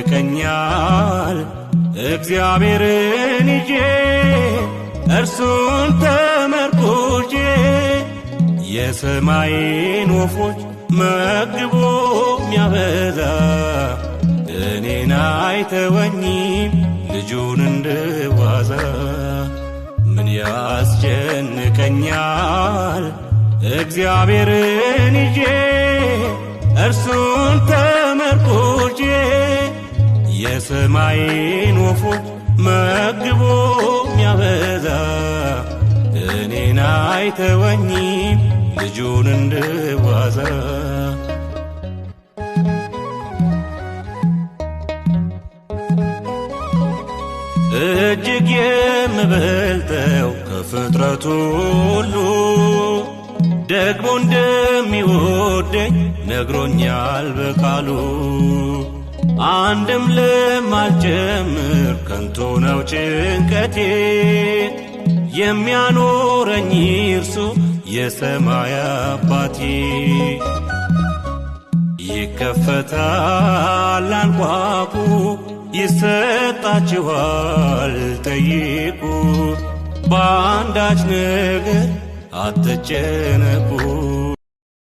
ያስጨንቀኛል እግዚአብሔርን ይዤ እርሱን ተመርኩዤ የሰማይን ወፎች መግቦ ሚያበዛ እኔን አይተወኝም ልጁን እንደዋዛ ምን ያስጨንቀኛል እግዚአብሔርን ይዤ እርሱን ተመርኩዤ የሰማይን ወፎች መግቦ ሚያበዛ እኔን አይተወኝም ልጁን እንደዋዛ እጅግ የምበልጠው ከፍጥረቱ ሁሉ ደግሞ እንደሚወደኝ ነግሮኛል በቃሉ አንድም ለማልጨምር ከንቱ ነው ጭንቀቴ የሚያኖረኝ እርሱ የሰማይ አባቴ ይከፈታል አንኳኩ ይሰጣችኋል ጠይቁ በአንዳች ነገር አትጨነቁ